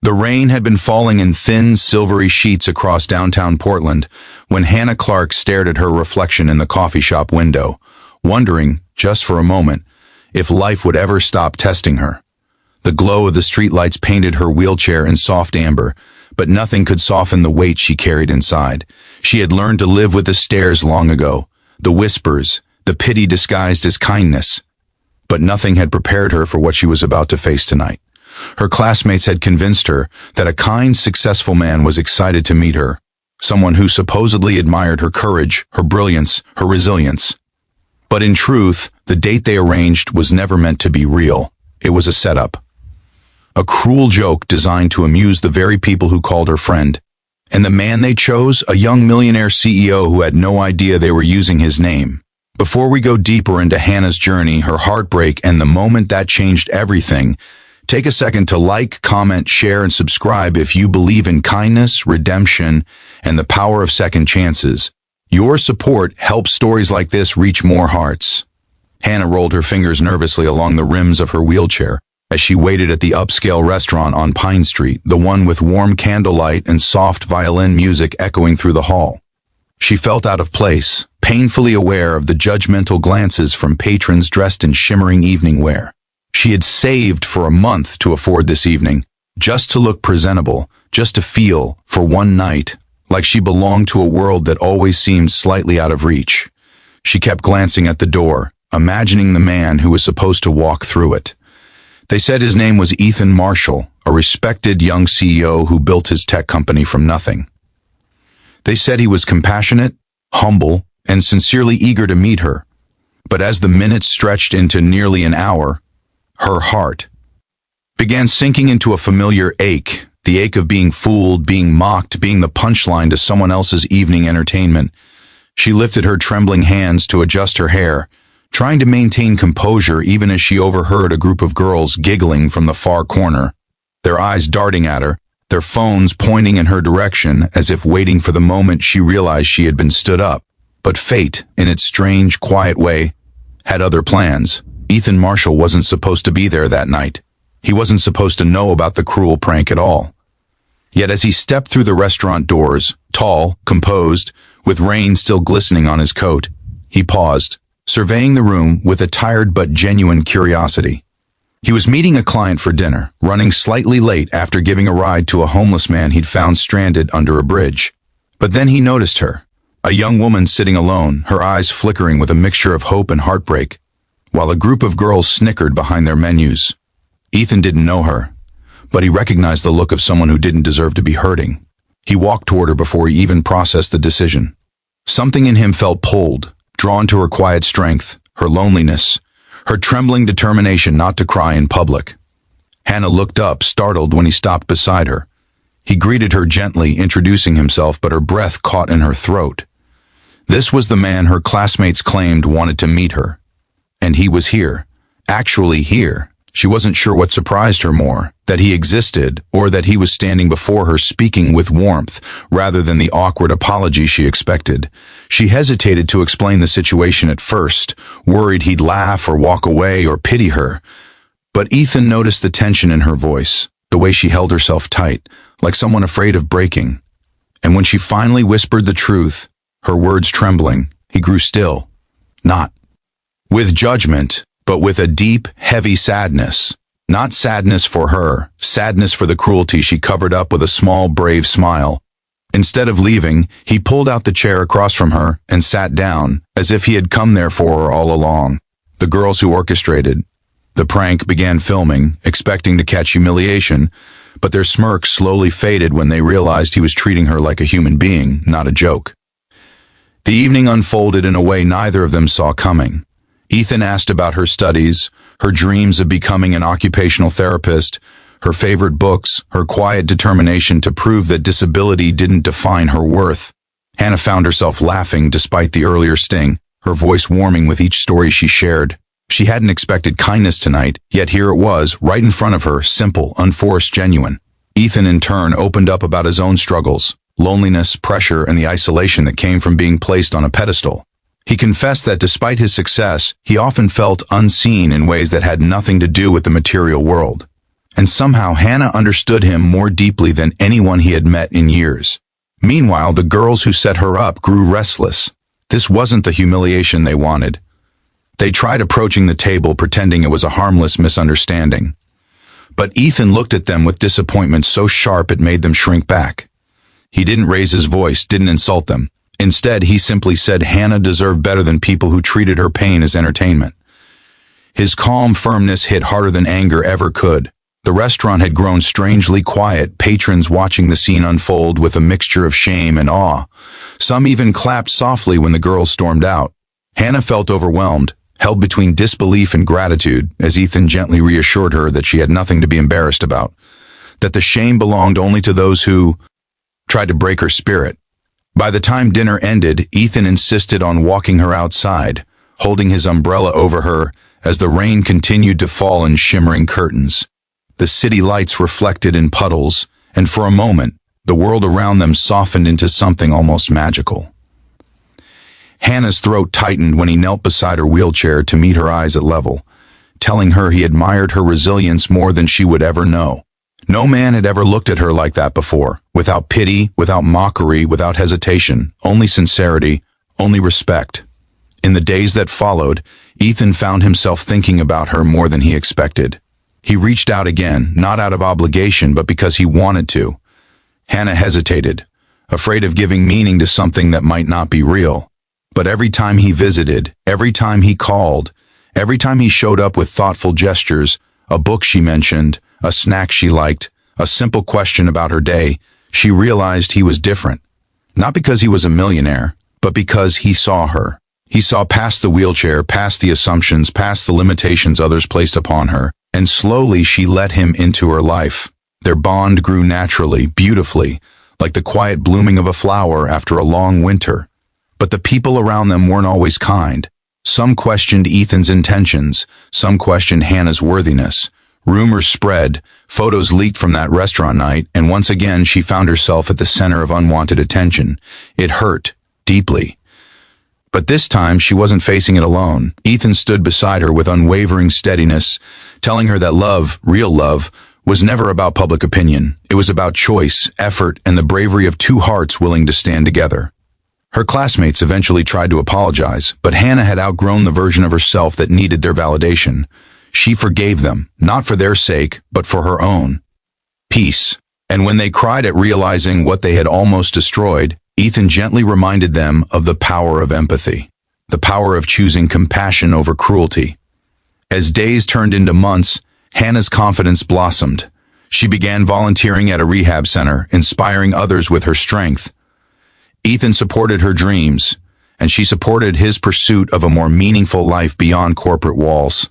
The rain had been falling in thin, silvery sheets across downtown Portland when Hannah Clarke stared at her reflection in the coffee shop window, wondering, just for a moment, if life would ever stop testing her. The glow of the streetlights painted her wheelchair in soft amber, but nothing could soften the weight she carried inside. She had learned to live with the stares long ago, the whispers, the pity disguised as kindness. But nothing had prepared her for what she was about to face tonight. Her classmates had convinced her that a kind, successful man was excited to meet her, someone who supposedly admired her courage, her brilliance, her resilience. But in truth, the date they arranged was never meant to be real. It was a setup. A cruel joke designed to amuse the very people who called her friend. And the man they chose, a young millionaire CEO who had no idea they were using his name. Before we go deeper into Hannah's journey, her heartbreak, and the moment that changed everything, take a second to like, comment, share, and subscribe if you believe in kindness, redemption, and the power of second chances. Your support helps stories like this reach more hearts. Hannah rolled her fingers nervously along the rims of her wheelchair as she waited at the upscale restaurant on Pine Street, the one with warm candlelight and soft violin music echoing through the hall. She felt out of place, painfully aware of the judgmental glances from patrons dressed in shimmering evening wear. She had saved for a month to afford this evening, just to look presentable, just to feel, for one night, like she belonged to a world that always seemed slightly out of reach. She kept glancing at the door, imagining the man who was supposed to walk through it. They said his name was Ethan Marshall, a respected young CEO who built his tech company from nothing. They said he was compassionate, humble, and sincerely eager to meet her. But as the minutes stretched into nearly an hour, her heart began sinking into a familiar ache, the ache of being fooled, being mocked, being the punchline to someone else's evening entertainment. She lifted her trembling hands to adjust her hair, trying to maintain composure even as she overheard a group of girls giggling from the far corner, their eyes darting at her, their phones pointing in her direction as if waiting for the moment she realized she had been stood up. But fate, in its strange, quiet way, had other plans. Ethan Marshall wasn't supposed to be there that night. He wasn't supposed to know about the cruel prank at all. Yet as he stepped through the restaurant doors, tall, composed, with rain still glistening on his coat, he paused, surveying the room with a tired but genuine curiosity. He was meeting a client for dinner, running slightly late after giving a ride to a homeless man he'd found stranded under a bridge. But then he noticed her, a young woman sitting alone, her eyes flickering with a mixture of hope and heartbreak, while a group of girls snickered behind their menus. Ethan didn't know her, but he recognized the look of someone who didn't deserve to be hurting. He walked toward her before he even processed the decision. Something in him felt pulled, drawn to her quiet strength, her loneliness, her trembling determination not to cry in public. Hannah looked up, startled when he stopped beside her. He greeted her gently, introducing himself, but her breath caught in her throat. This was the man her classmates claimed wanted to meet her. And he was here, actually here. She wasn't sure what surprised her more, that he existed, or that he was standing before her speaking with warmth, rather than the awkward apology she expected. She hesitated to explain the situation at first, worried he'd laugh or walk away or pity her. But Ethan noticed the tension in her voice, the way she held herself tight, like someone afraid of breaking. And when she finally whispered the truth, her words trembling, he grew still. Not with judgment, but with a deep, heavy sadness. Not sadness for her, sadness for the cruelty she covered up with a small, brave smile. Instead of leaving, he pulled out the chair across from her and sat down, as if he had come there for her all along. The girls who orchestrated the prank began filming, expecting to catch humiliation, but their smirks slowly faded when they realized he was treating her like a human being, not a joke. The evening unfolded in a way neither of them saw coming. Ethan asked about her studies, her dreams of becoming an occupational therapist, her favorite books, her quiet determination to prove that disability didn't define her worth. Hannah found herself laughing despite the earlier sting, her voice warming with each story she shared. She hadn't expected kindness tonight, yet here it was, right in front of her, simple, unforced, genuine. Ethan, in turn, opened up about his own struggles, loneliness, pressure, and the isolation that came from being placed on a pedestal. He confessed that despite his success, he often felt unseen in ways that had nothing to do with the material world. And somehow Hannah understood him more deeply than anyone he had met in years. Meanwhile, the girls who set her up grew restless. This wasn't the humiliation they wanted. They tried approaching the table pretending it was a harmless misunderstanding. But Ethan looked at them with disappointment so sharp it made them shrink back. He didn't raise his voice, didn't insult them. Instead, he simply said Hannah deserved better than people who treated her pain as entertainment. His calm firmness hit harder than anger ever could. The restaurant had grown strangely quiet, patrons watching the scene unfold with a mixture of shame and awe. Some even clapped softly when the girls stormed out. Hannah felt overwhelmed, held between disbelief and gratitude, as Ethan gently reassured her that she had nothing to be embarrassed about, that the shame belonged only to those who tried to break her spirit. By the time dinner ended, Ethan insisted on walking her outside, holding his umbrella over her as the rain continued to fall in shimmering curtains. The city lights reflected in puddles, and for a moment, the world around them softened into something almost magical. Hannah's throat tightened when he knelt beside her wheelchair to meet her eyes at level, telling her he admired her resilience more than she would ever know. No man had ever looked at her like that before, without pity, without mockery, without hesitation, only sincerity, only respect. In the days that followed, Ethan found himself thinking about her more than he expected. He reached out again, not out of obligation, but because he wanted to. Hannah hesitated, afraid of giving meaning to something that might not be real. But every time he visited, every time he called, every time he showed up with thoughtful gestures, a book she mentioned, a snack she liked, a simple question about her day, she realized he was different. Not because he was a millionaire, but because he saw her. He saw past the wheelchair, past the assumptions, past the limitations others placed upon her, and slowly she let him into her life. Their bond grew naturally, beautifully, like the quiet blooming of a flower after a long winter. But the people around them weren't always kind. Some questioned Ethan's intentions, some questioned Hannah's worthiness. Rumors spread, photos leaked from that restaurant night, and once again she found herself at the center of unwanted attention. It hurt, deeply. But this time she wasn't facing it alone. Ethan stood beside her with unwavering steadiness, telling her that love, real love, was never about public opinion. It was about choice, effort, and the bravery of two hearts willing to stand together. Her classmates eventually tried to apologize, but Hannah had outgrown the version of herself that needed their validation. She forgave them, not for their sake, but for her own. Peace. And when they cried at realizing what they had almost destroyed, Ethan gently reminded them of the power of empathy, the power of choosing compassion over cruelty. As days turned into months, Hannah's confidence blossomed. She began volunteering at a rehab center, inspiring others with her strength. Ethan supported her dreams, and she supported his pursuit of a more meaningful life beyond corporate walls.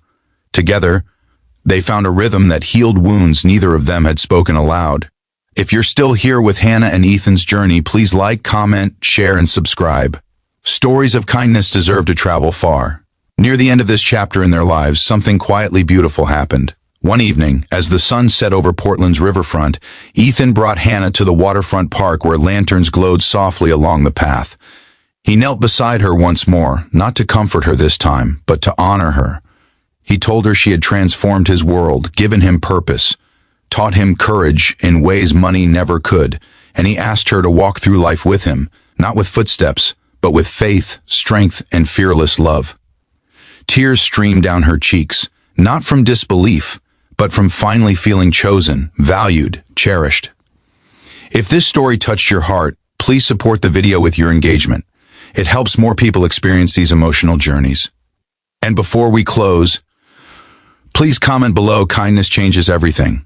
Together, they found a rhythm that healed wounds neither of them had spoken aloud. If you're still here with Hannah and Ethan's journey, please like, comment, share, and subscribe. Stories of kindness deserve to travel far. Near the end of this chapter in their lives, something quietly beautiful happened. One evening, as the sun set over Portland's riverfront, Ethan brought Hannah to the waterfront park where lanterns glowed softly along the path. He knelt beside her once more, not to comfort her this time, but to honor her. He told her she had transformed his world, given him purpose, taught him courage in ways money never could, and he asked her to walk through life with him, not with footsteps, but with faith, strength, and fearless love. Tears streamed down her cheeks, not from disbelief, but from finally feeling chosen, valued, cherished. If this story touched your heart, please support the video with your engagement. It helps more people experience these emotional journeys. And before we close, please comment below. Kindness changes everything.